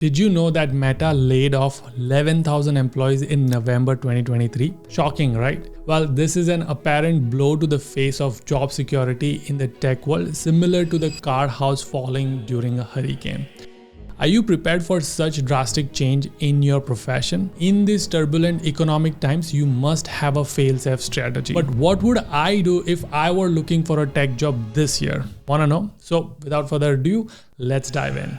Did you know that Meta laid off 11,000 employees in November 2023? Shocking, right? Well, this is an apparent blow to the face of job security in the tech world, similar to the card house falling during a hurricane. Are you prepared for such drastic change in your profession? In these turbulent economic times, you must have a fail-safe strategy. But what would I do if I were looking for a tech job this year? Wanna know? So without further ado, let's dive in.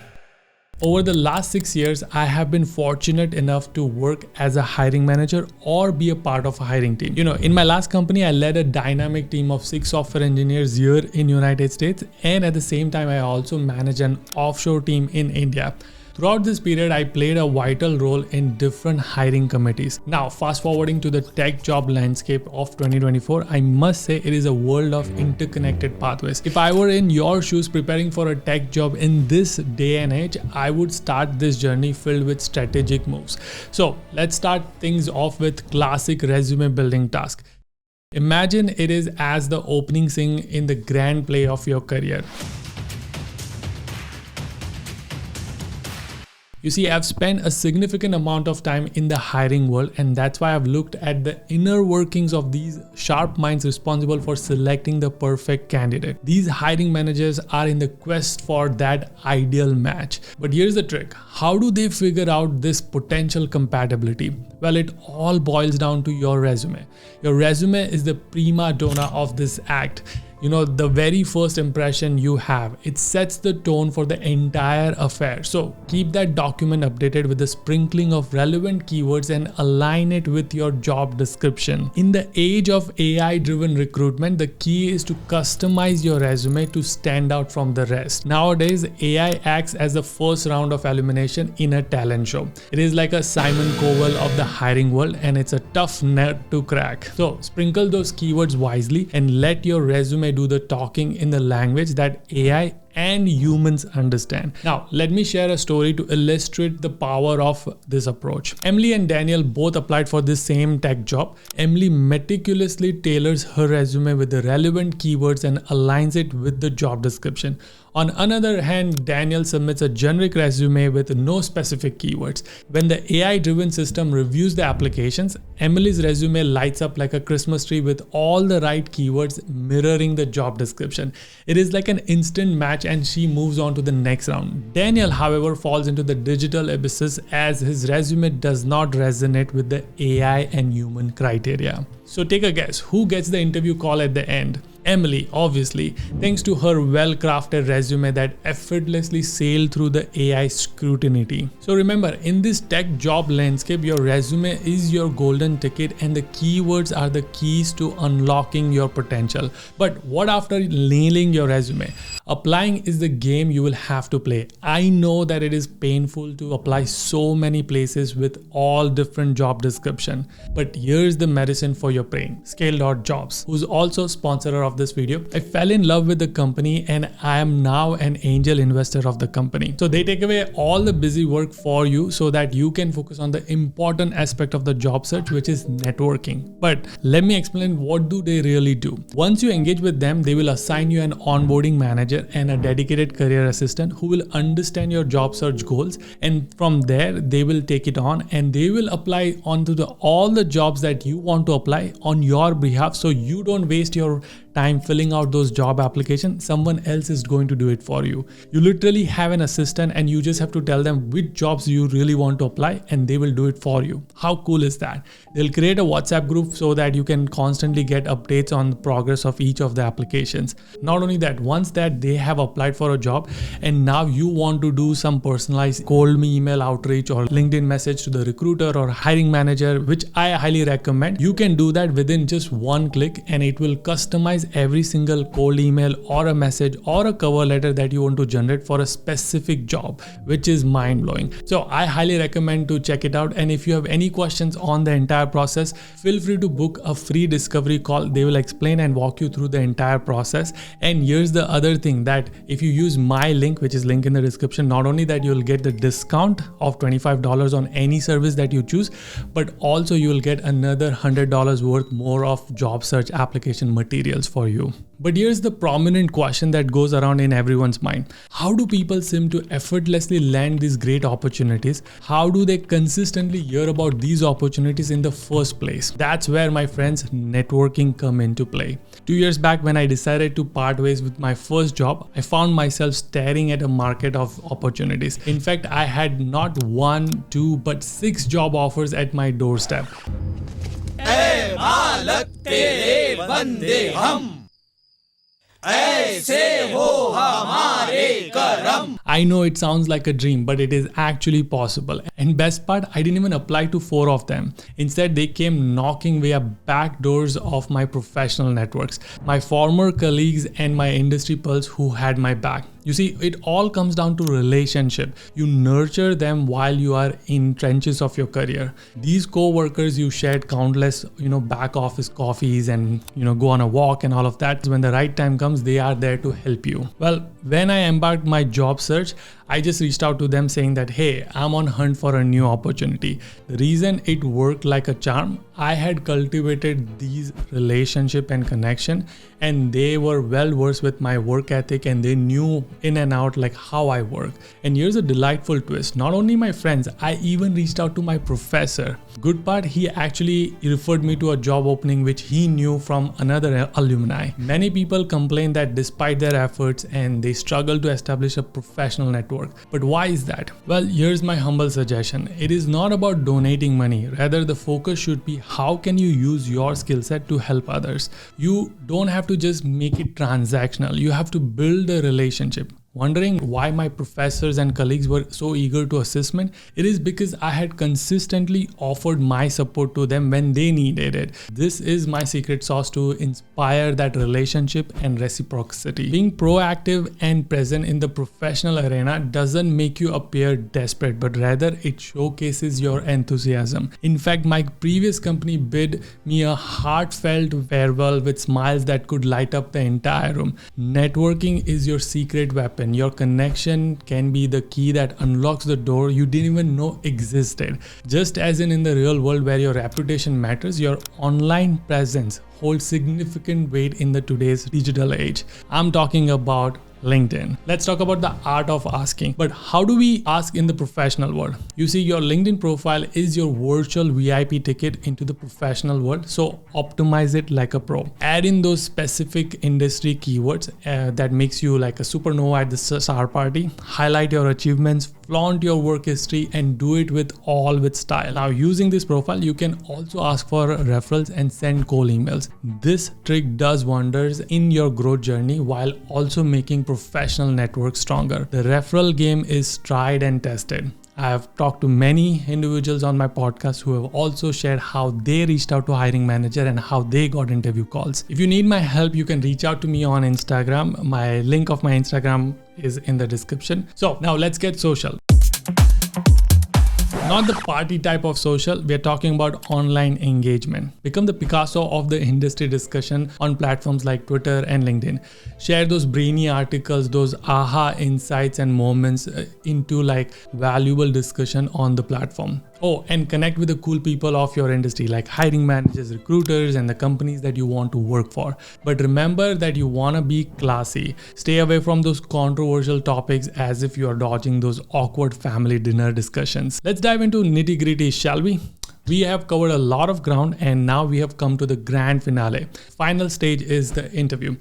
Over the last 6 years, I have been fortunate enough to work as a hiring manager or be a part of a hiring team. In my last company, I led a dynamic team of 6 software engineers here in United States, and at the same time, I also manage an offshore team in India. Throughout this period, I played a vital role in different hiring committees. Now, fast forwarding to the tech job landscape of 2024, I must say it is a world of interconnected pathways. If I were in your shoes preparing for a tech job in this day and age, I would start this journey filled with strategic moves. So let's start things off with classic resume building task. Imagine it is as the opening scene in the grand play of your career. You see, I've spent a significant amount of time in the hiring world, and that's why I've looked at the inner workings of these sharp minds responsible for selecting the perfect candidate. These hiring managers are in the quest for that ideal match. But here's the trick. How do they figure out this potential compatibility? Well, it all boils down to your resume. Your resume is the prima donna of this act. The very first impression you have, it sets the tone for the entire affair. So keep that document updated with a sprinkling of relevant keywords and align it with your job description. In the age of AI-driven recruitment, the key is to customize your resume to stand out from the rest. Nowadays, AI acts as the first round of elimination in a talent show. It is like a Simon Cowell of the hiring world, and it's a tough nut to crack. So sprinkle those keywords wisely and let your resume do the talking in the language that AI and humans understand. Now, let me share a story to illustrate the power of this approach. Emily and Daniel both applied for this same tech job. Emily meticulously tailors her resume with the relevant keywords and aligns it with the job description. On another hand, Daniel submits a generic resume with no specific keywords. When the AI-driven system reviews the applications, Emily's resume lights up like a Christmas tree with all the right keywords mirroring the job description. It is like an instant match, and she moves on to the next round. Daniel, however, falls into the digital abysses as his resume does not resonate with the AI and human criteria. So take a guess, who gets the interview call at the end? Emily, obviously, thanks to her well-crafted resume that effortlessly sailed through the AI scrutiny. So remember, in this tech job landscape, your resume is your golden ticket and the keywords are the keys to unlocking your potential. But what after nailing your resume? Applying is the game you will have to play. I know that it is painful to apply so many places with all different job description, but here's the medicine for your brain. Scale.jobs, who's also sponsor of this video. I fell in love with the company and I am now an angel investor of the company. So they take away all the busy work for you so that you can focus on the important aspect of the job search, which is networking. But let me explain, what do they really do? Once you engage with them, they will assign you an onboarding manager and a dedicated career assistant who will understand your job search goals, and from there they will take it on and they will apply onto all the jobs that you want to apply on your behalf, so you don't waste your time filling out those job applications. Someone else is going to do it for you. You literally have an assistant and you just have to tell them which jobs you really want to apply and they will do it for you. How cool is that? They'll create a WhatsApp group so that you can constantly get updates on the progress of each of the applications. Not only that, once that they have applied for a job and now you want to do some personalized cold email outreach or LinkedIn message to the recruiter or hiring manager, which I highly recommend, you can do that within just one click and it will customize every single cold email or a message or a cover letter that you want to generate for a specific job, which is mind-blowing. So I highly recommend to check it out. And if you have any questions on the entire process, feel free to book a free discovery call. They will explain and walk you through the entire process. And here's the other thing, that if you use my link, which is link in the description, not only that you'll get the discount of $25 on any service that you choose, but also you will get another $100 worth more of job search application materials for you. But here's the prominent question that goes around in everyone's mind. How do people seem to effortlessly land these great opportunities? How do they consistently hear about these opportunities in the first place? That's where, my friends, networking come into play. 2 years back, when I decided to part ways with my first job, I found myself staring at a market of opportunities. In fact, I had not 1, 2, but 6 job offers at my doorstep. ऐ मालक तेरे बंदे हम, ऐसे हो हमारे करम. I know it sounds like a dream, but it is actually possible. And best part, I didn't even apply to 4 of them. Instead, they came knocking via back doors of my professional networks, my former colleagues and my industry pulse who had my back. You see, it all comes down to relationship. You nurture them while you are in trenches of your career. These co-workers you shared countless, back office coffees and, go on a walk and all of that. When the right time comes, they are there to help you. Well, when I embarked my job search, I just reached out to them saying that, hey, I'm on hunt for a new opportunity. The reason it worked like a charm, I had cultivated these relationship and connection, and they were well versed with my work ethic and they knew in and out like how I work. And here's a delightful twist. Not only my friends, I even reached out to my professor. Good part, he actually referred me to a job opening which he knew from another alumni. Many people complain that despite their efforts and they struggle to establish a professional network. But why is that? Well, here's my humble suggestion. It is not about donating money. Rather, the focus should be how can you use your skill set to help others. You don't have to just make it transactional. You have to build a relationship. Wondering why my professors and colleagues were so eager to assist me? It is because I had consistently offered my support to them when they needed it. This is my secret sauce to inspire that relationship and reciprocity. Being proactive and present in the professional arena doesn't make you appear desperate, but rather it showcases your enthusiasm. In fact, my previous company bid me a heartfelt farewell with smiles that could light up the entire room. Networking is your secret weapon. Your connection can be the key that unlocks the door you didn't even know existed. Just as in the real world where your reputation matters, your online presence holds significant weight in the today's digital age. I'm talking about LinkedIn. Let's talk about the art of asking. But how do we ask in the professional world? You see, your LinkedIn profile is your virtual VIP ticket into the professional world. So optimize it like a pro. Add in those specific industry keywords that makes you like a supernova at the SAR party. Highlight your achievements, flaunt your work history, and do it with style. Now, using this profile, you can also ask for referrals and send cold emails. This trick does wonders in your growth journey while also making professional network stronger. The referral game is tried and tested. I have talked to many individuals on my podcast who have also shared how they reached out to hiring manager and how they got interview calls. If you need my help, you can reach out to me on Instagram. My link of my Instagram is in the description. So now let's get social. Not the party type of social, we are talking about online engagement. Become the Picasso of the industry discussion on platforms like Twitter and LinkedIn. Share those brainy articles, those aha insights and moments into like valuable discussion on the platform. Oh, and connect with the cool people of your industry like hiring managers, recruiters, and the companies that you want to work for. But remember that you want to be classy. Stay away from those controversial topics as if you are dodging those awkward family dinner discussions. Let's dive into nitty-gritty, shall we? We have covered a lot of ground and now we have come to the grand finale. Final stage is the interview.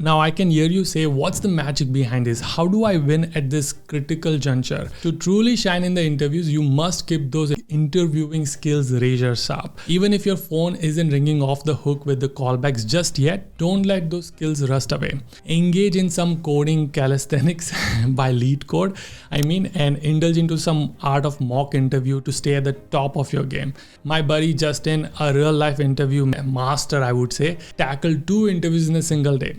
Now I can hear you say, what's the magic behind this? How do I win at this critical juncture? To truly shine in the interviews, you must keep those interviewing skills razor sharp. Even if your phone isn't ringing off the hook with the callbacks just yet, don't let those skills rust away. Engage in some coding calisthenics by lead code, and indulge into some art of mock interview to stay at the top of your game. My buddy Justin, a real life interview master, I would say, tackled 2 interviews in a single day.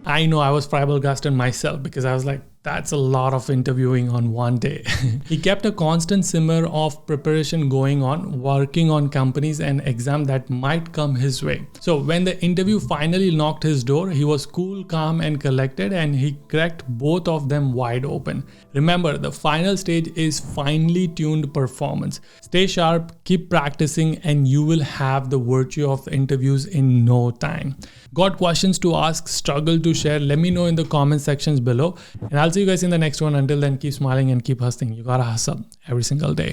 I know I was flabbergasted myself because I was like, That's a lot of interviewing on one day. He kept a constant simmer of preparation going on, working on companies and exams that might come his way. So when the interview finally knocked his door, he was cool, calm and collected, and he cracked both of them wide open. Remember, the final stage is finely tuned performance. Stay sharp, keep practicing, and you will have the virtue of interviews in no time. Got questions to ask, struggle to share? Let me know in the comment sections below. And I'll see you guys in the next one. Until then, keep smiling and keep hustling. You gotta hustle every single day.